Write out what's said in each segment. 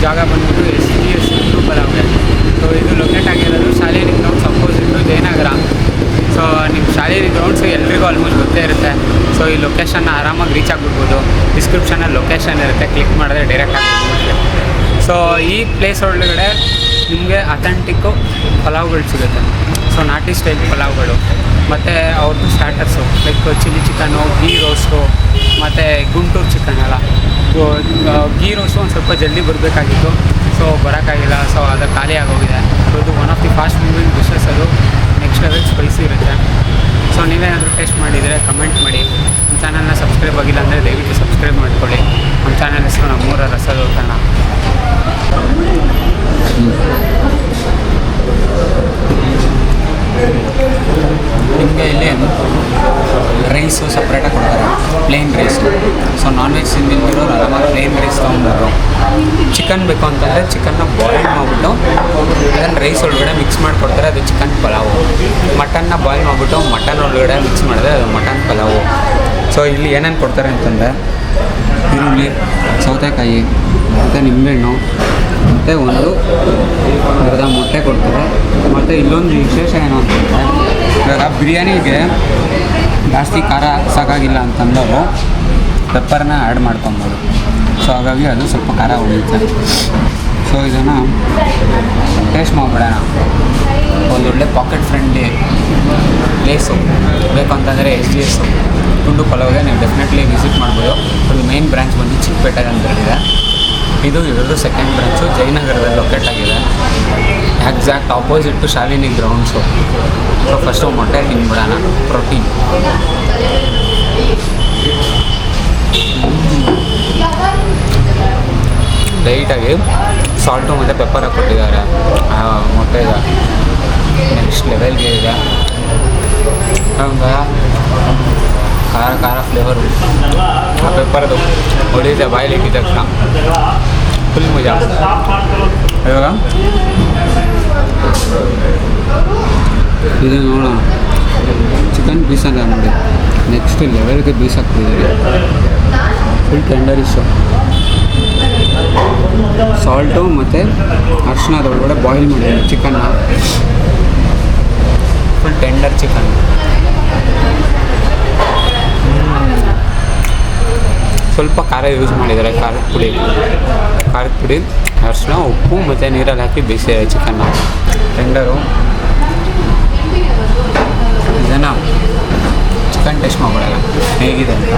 ಜಾಗ ಬಂದ್ಬಿಟ್ಟು SGS Hindu ಪಲಾವ್ಗೆ. So ಇದು ಲೊಕೇಟ್ ಆಗಿರೋದು ಶಾಲೇರಿ ಗ್ರೌಂಡ್ಸ್ ಅಪೋಸಿಟ್ಟು ಜಯನಗರ. ಸೊ ನಿಮ್ಮ ಶಾಲೇರಿ ಗ್ರೌಂಡ್ಸು ಎಲ್ರಿಗೂ ಆಲ್ಮೋಸ್ಟ್ ಗೊತ್ತೇ ಇರುತ್ತೆ. ಸೊ ಈ ಲೊಕೇಶನ್ನ ಆರಾಮಾಗಿ ರೀಚ್ ಆಗಿಬಿಡ್ಬೋದು. ಡಿಸ್ಕ್ರಿಪ್ಷನಲ್ಲಿ ಲೊಕೇಶನ್ ಇರುತ್ತೆ, ಕ್ಲಿಕ್ ಮಾಡಿದ್ರೆ ಡೈರೆಕ್ಟ್ ಆಗಿಬಿಡುತ್ತೆ. ಸೊ ಈ ಪ್ಲೇಸ್ ಒಳಗಡೆ ನಿಮಗೆ ಅಥೆಂಟಿಕ್ಕು ಪಲಾವ್ಗಳು ಸಿಗುತ್ತೆ. ಸೊ ನಾಟಿ ಸ್ಟೈಲ್ ಪಲಾವ್ಗಳು ಮತ್ತು ಅವ್ರದ್ದು starters like chilli chicken, ghee roast ಮತ್ತು ಗುಂಟೂರು ಚಿಕನ್ ಎಲ್ಲ. ಗೀ ರೋಸ್ಟು ಒಂದು ಸ್ವಲ್ಪ ಜಲ್ದಿ ಬರಬೇಕಾಗಿತ್ತು, ಸೊ ಬರೋಕ್ಕಾಗಿಲ್ಲ. ಸೊ ಅದು ಖಾಲಿ ಆಗೋಗಿದೆ. ಸೊ ಇದು one of the fast moving dishes. ಅದು ನೆಕ್ಸ್ಟ್ ಲೆವೆಲ್ ಸ್ಪೈಸಿ ಇರುತ್ತೆ. ಸೊ ನೀವೇನಾದರೂ ಟೇಸ್ಟ್ ಮಾಡಿದರೆ ಕಮೆಂಟ್ ಮಾಡಿ. ನಮ್ಮ ಚಾನಲ್ನ ಸಬ್ಸ್ಕ್ರೈಬ್ ಆಗಿಲ್ಲ ಅಂದರೆ ದಯವಿಟ್ಟು ಸಬ್ಸ್ಕ್ರೈಬ್ ಮಾಡ್ಕೊಳ್ಳಿ. ನಮ್ಮ ಚಾನಲ್ ಹೆಸರು ನಮ್ಮೂರ ರಸದೌತಣ. ನಿಮಗೆ ಇಲ್ಲಿ ರೈಸು ಸಪ್ರೇಟಾಗಿ ಕೊಡ್ತಾರೆ, plain rice. So non veg ತಿಂದಿರೋರು ಆರಾಮಾಗಿ ಪ್ಲೇನ್ ರೈಸ್ ತೊಗೊಂಡ್ಬರು. ಚಿಕನ್ ಬೇಕು ಅಂತಂದರೆ ಚಿಕನ್ನ ಬಾಯ್ಲ್ ಮಾಡಿಬಿಟ್ಟು ಅದನ್ನು ರೈಸ್ ಒಳಗಡೆ ಮಿಕ್ಸ್ ಮಾಡಿಕೊಡ್ತಾರೆ, ಅದು ಚಿಕನ್ ಪಲಾವು. ಮಟನ್ನ ಬಾಯ್ಲ್ ಮಾಡಿಬಿಟ್ಟು ಮಟನ್ ಒಳಗಡೆ ಮಿಕ್ಸ್ ಮಾಡಿದ್ರೆ ಅದು ಮಟನ್ ಪಲಾವು. ಸೊ ಇಲ್ಲಿ ಏನೇನು ಕೊಡ್ತಾರೆ ಅಂತಂದರೆ ಈರುಳ್ಳಿ, ಸೌತೆಕಾಯಿ ಮತ್ತು ನಿಂಬೆಹಣ್ಣು ಮತ್ತು ಒಂದು ಅರ್ಧ ಮೊಟ್ಟೆ ಕೊಡ್ತಾರೆ. ಮತ್ತು ಇಲ್ಲೊಂದು ವಿಶೇಷ ಏನು ಅಂತಂದರೆ ಇವಾಗ ಬಿರಿಯಾನಿಗೆ ಜಾಸ್ತಿ ಖಾರ ಸಾಕಾಗಿಲ್ಲ ಅಂತಂದವರು ಪೆಪ್ಪರ್ನ ಆ್ಯಡ್ ಮಾಡ್ಕೊಬೋದು. ಸೊ ಹಾಗಾಗಿ ಅದು ಸ್ವಲ್ಪ ಖಾರ ಉಳಿಯುತ್ತೆ. ಸೊ ಇದನ್ನು ಟೇಸ್ಟ್ ಮಾಡಿಬಿಡೋಣ. ಒಂದೊಳ್ಳೆ ಪಾಕೆಟ್ ಫ್ರೆಂಡ್ಲಿ ಪ್ಲೇಸು ಬೇಕು ಅಂತಂದರೆ SGS ಹಿಂದೂ ಪಲಾವ್ಗೆ ನೀವು ಡೆಫಿನೆಟ್ಲಿ ವಿಸಿಟ್ ಮಾಡ್ಬೋದು. ಒಂದು ಮೇನ್ ಬ್ರಾಂಚ್ ಬಂದು ಚಿಕ್ಕಪೇಟೆಗೆ ಅಂತ ಹೇಳಿದೆ. ಇದು ಇರೋದು ಸೆಕೆಂಡ್ ಬ್ರಾಂಚು ಜಯನಗರದಲ್ಲಿ ಲೊಕೇಟ್ ಆಗಿದೆ, exact opposite to Shalini grounds. So first ಮೊಟ್ಟೆ ತಿಂದ್ಬಿಡೋಣ, ಪ್ರೋಟೀನ್. ಲೈಟಾಗಿ ಸಾಲ್ಟು ಮತ್ತು ಪೆಪ್ಪರ್ ಹಾಕ್ಕೊಟ್ಟಿದ್ದಾರೆ. ಮೊಟ್ಟೆಗೆ ನೆಕ್ಸ್ಟ್ ಲೆವೆಲ್ಗೆ ಇದೆ. ಖಾರ ಖಾರ ಫ್ಲೇವರು, ಆ ಪೆಪ್ಪರ್ದು ಹೊಡಿದೆ ಬಾಯಲ್ಲಿ ಇಟ್ಟಿದ ತಕ್ಷಣ ಫುಲ್ ಮಜಾ. ಇವಾಗ ಇದು ನೋಡೋಣ, ಚಿಕನ್ ಪೀಸ್ ಅಲ್ಲ ನೋಡಿ, ನೆಕ್ಸ್ಟ್ ಲೆವೆಲ್ಗೆ ಪೀಸ್ ಹಾಕ್ತಿದ್ದಾರೆ. ಫುಲ್ ಟೆಂಡರಿಶು. ಸಾಲ್ಟು ಮತ್ತು ಅರಿಶಿಣದೊಳಗಡೆ ಬಾಯ್ಲ್ ಮಾಡಿದ್ದಾರೆ ಚಿಕನ್ನ. Full tender chicken. ಸ್ವಲ್ಪ ಖಾರ ಯೂಸ್ ಮಾಡಿದ್ದಾರೆ, ಖಾರದ ಪುಡಿ, ಅರಿಶಿಣ, ಉಪ್ಪು ಮತ್ತು ನೀರಲ್ಲಿ ಹಾಕಿ ಬೇಯಿಸಿದ್ದಾರೆ ಚಿಕನ್ನ. ಟೆಂಡರು. ಇದನ್ನು ಚಿಕನ್ ಟೇಸ್ಟ್ ಮಾಡ್ಬಿಡೋಣ ಹೇಗಿದೆ ಅಂತ.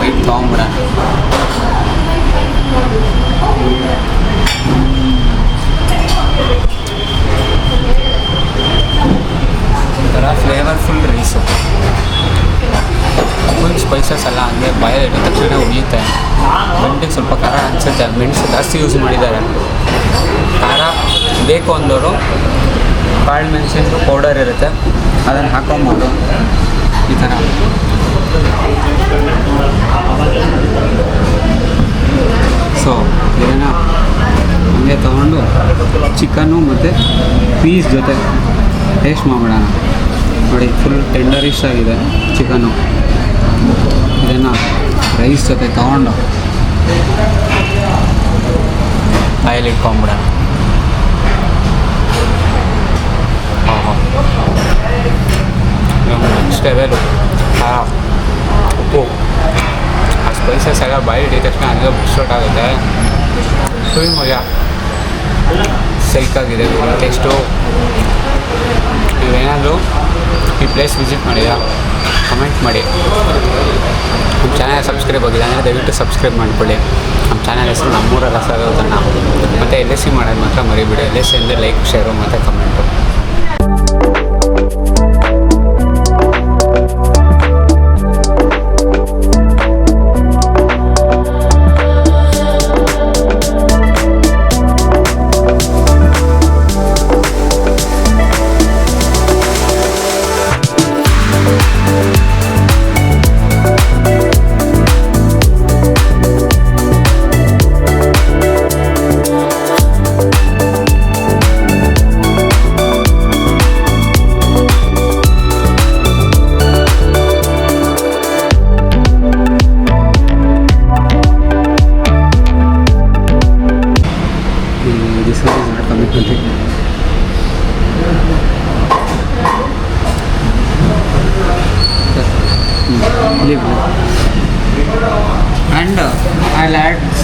ವೈಟ್ ತೊಗೊಂಬಿಡೋಣ. ಒಂಥರ ಫ್ಲೇವರ್ಫುಲ್ ರೈಸು, ಫುಲ್ ಸ್ಪೈಸಸ್ ಎಲ್ಲ ಹಂಗೆ ಬಾಯಲ್ಲಿ ಇಟ್ಟ ತಕ್ಷಣ ಉಳಿಯುತ್ತೆ. ಮೆಂಟಿಗೆ ಸ್ವಲ್ಪ ಖಾರ ಅನಿಸುತ್ತೆ, ಮೆಣಸು ಜಾಸ್ತಿ ಯೂಸ್ ಮಾಡಿದ್ದಾರೆ. ಖಾರ ಬೇಕು ಅಂದವರು ಕಾಳು ಮೆಣಸಿನ ಪೌಡರ್ ಇರುತ್ತೆ, ಅದನ್ನು ಹಾಕೊಬೋದು. ಈ ಥರ ಸೊ ಇದನ್ನು ಹಂಗೆ ತೊಗೊಂಡು ಚಿಕನ್ನು ಮತ್ತು ಪೀಸ್ ಜೊತೆ ಟೇಸ್ಟ್ ಮಾಡಿಬಿಡೋಣ. ನೋಡಿ ಫುಲ್ ಟೆಂಡರಿಶ್ ಆಗಿದೆ ಚಿಕನ್ನು. ಇದನ್ನು ರೈಸ್ ಜೊತೆ ತೊಗೊಂಡು ಬಾಯಲ್ಲಿ ಇಟ್ಕೊಂಬಿಡೋಣ. ನೆಕ್ಸ್ಟ್ ಲೆವೆಲು ಖಾರ, ಉಪ್ಪು, ಆ ಸ್ಪೈಸಸ್ ಎಲ್ಲ ಬಾಯಿ ಹಿಡಿದ ತಕ್ಷಣ ಅದೇ ಸ್ಟಾರ್ಟ್ ಆಗುತ್ತೆ. ಫುಲ್ ಮಜಾ, ಸೈಕಾಗಿದೆ ಟೇಸ್ಟು. ನೀವೇನಾದರೂ ಈ ಪ್ಲೇಸ್ ವಿಸಿಟ್ ಮಾಡಿದ ಕಮೆಂಟ್ ಮಾಡಿ. ನಮ್ಮ ಚಾನಲ್ ಸಬ್ಸ್ಕ್ರೈಬ್ ಆಗಿದೆ ಅಂದರೆ ದಯವಿಟ್ಟು ಸಬ್ಸ್ಕ್ರೈಬ್ ಮಾಡಿಕೊಳ್ಳಿ. ನಮ್ಮ ಚಾನಲ್ ಹೆಸರು ನಮ್ಮೂರ ರಸದೌತಣ. ಮತ್ತು LSC ಮಾಡೋದು ಮಾತ್ರ ಮರಿಬೇಡಿ. LSC ಅಂದರೆ ಲೈಕ್, ಶೇರು ಮತ್ತು comment.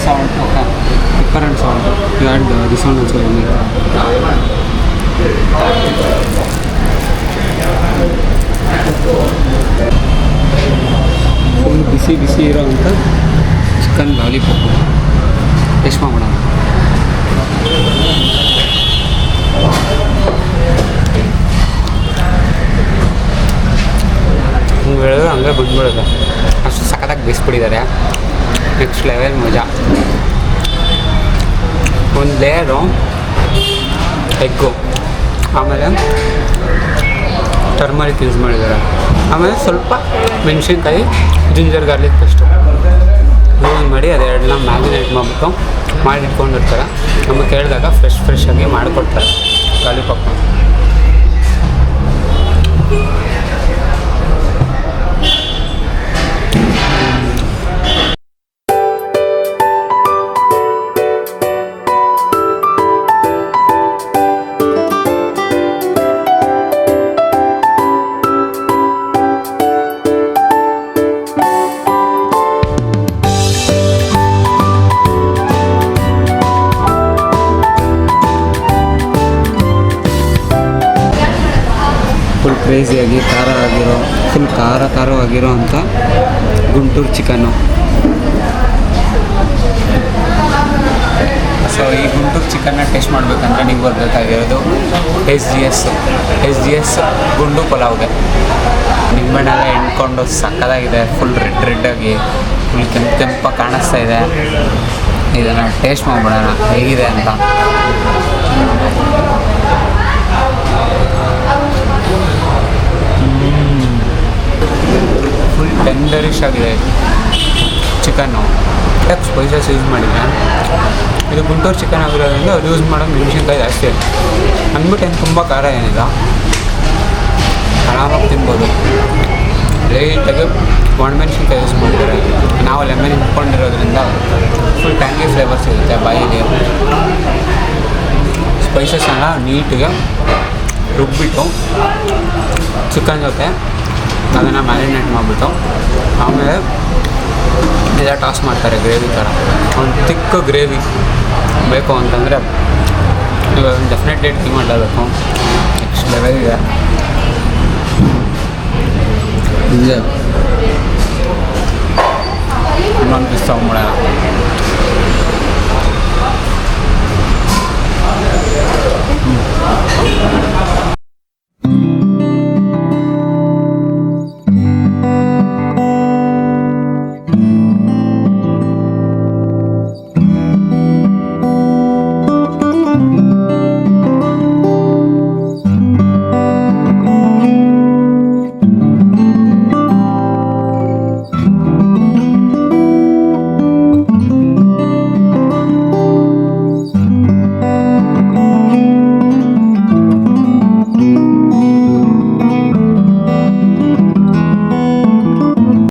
salt, okay. Pepper and salt. You add this one also. Full ಬಿಸಿ ಬಿಸಿ ಇರೋವಂಥ ಚಿಕನ್ ಲಾಲಿಪಾಪ್ ಟೇಸ್ಟ್ ಮಾಡೋಣ. ಹಂಗೆ ಹೇಳಿದ್ರೆ ಹಂಗೆ ಬಂದ್ಬಿಡುತ್ತೆ, ಅಷ್ಟು ಸಖತ್ತಾಗಿ ಬೇಯಿಸ್ಬಿಟ್ಟಿದ್ದಾರೆ. ನೆಕ್ಸ್ಟ್ ಲೆವೆಲ್ ಮಜಾ. ಒಂದು ಲೇಯರು ಎಗ್ಗು, ಆಮೇಲೆ ಟರ್ಮರಿಕ್ ಯೂಸ್ ಮಾಡಿದ್ದಾರೆ, ಆಮೇಲೆ ಸ್ವಲ್ಪ ಮೆಣಸಿನ್ಕಾಯಿ, ಜಿಂಜರ್ ಗಾರ್ಲಿಕ್ ಪೇಸ್ಟು ಯೂಸ್ ಮಾಡಿ ಅದೆರಡನ್ನ ಮ್ಯಾರಿನೇಟ್ ಮಾಡಿಬಿಟ್ಟು ಮಾಡಿಟ್ಕೊಂಡಿರ್ತಾರೆ. ನಮಗೆ ಕೇಳಿದಾಗ ಫ್ರೆಶ್ ಆಗಿ ಮಾಡಿಕೊಡ್ತಾರೆ ಲಾಲಿಪಾಪ್. ಫುಲ್ ಕ್ರೇಜಿಯಾಗಿ ಫುಲ್ ಖಾರವಾಗಿರೋ ಅಂಥ ಗುಂಟೂರು ಚಿಕನ್ನು. ಸೊ ಈ ಗುಂಟೂರು ಚಿಕನ್ನ ಟೇಸ್ಟ್ ಮಾಡಬೇಕಂದ್ರೆ ನೀವು ಬರಬೇಕಾಗಿರೋದು ಎಸ್ ಜಿ ಎಸ್ ಗುಂಡು ಪಲಾವ್ಗೆ. ನಿಂಬೆಹಣ್ಣೆಲ್ಲ ಎಣ್ಕೊಂಡು ಸಕ್ಕತ್ತಾಗಿದೆ, ಫುಲ್ ರೆಡ್ಡಾಗಿ ಫುಲ್ ಕೆಂಪಾಗಿ ಕಾಣಿಸ್ತಾ ಇದೆ. ಇದನ್ನು ಟೇಸ್ಟ್ ಮಾಡಿಬಿಡೋಣ ಹೇಗಿದೆ ಅಂತ. ಫುಲ್ ಟೆಂಡರಿಶ್ ಆಗಿದೆ ಚಿಕನ್ನು. ಟಕ್ ಸ್ಪೈಸಸ್ ಯೂಸ್ ಮಾಡಿದ್ದೆ. ಇದು ಗುಂಟೂರು ಚಿಕನ್ ಆಗಿರೋದ್ರಿಂದ ಅದು ಯೂಸ್ ಮಾಡೋದು ಮೆಣಸಿನ್ಕಾಯಿ ಜಾಸ್ತಿ ಇದೆ ಅಂದ್ಬಿಟ್ಟು ಏನು ತುಂಬ ಖಾರ ಏನಿಲ್ಲ, ಆರಾಮಾಗಿ ತಿನ್ಬೋದು. ಲೈಟಾಗಿ ಒಣಮೆಣಸಿನ್ಕಾಯಿ ಯೂಸ್ ಮಾಡಿದ್ದಾರೆ. ನಾವು ಲೆಮನ್ ಇಟ್ಕೊಂಡಿರೋದ್ರಿಂದ ಫುಲ್ ಟ್ಯಾಂಗಿ ಫ್ಲೇವರ್ಸ್ ಇರುತ್ತೆ ಬಾಯಿಗೆ. ಸ್ಪೈಸಸ್ಸೆಲ್ಲ ನೀಟಿಗೆ ರುಬ್ಬಿಟ್ಟು ಚಿಕನ್ ಜೊತೆ ಅದನ್ನು ಮ್ಯಾರಿನೇಟ್ ಮಾಡಿಬಿಟ್ಟು ಆಮೇಲೆ ಎಲ್ಲ ಟಾಸ್ ಮಾಡ್ತಾರೆ ಗ್ರೇವಿ ಥರ. ಒಂದು ತಿಕ್ಕ ಗ್ರೇವಿ ಬೇಕು ಅಂತಂದರೆ ಇವಾಗ ಡೆಫಿನೆಟ್ಲಿ ಟ್ರೈ ಮಾಡಲೇಬೇಕು. ನೆಕ್ಸ್ಟ್ ಲೆವೆಲ್ ಇದೆ. ಇನ್ನೊಂದು ಪೀಸ್ ತೊಗೊಂಬಿಡೋಣ.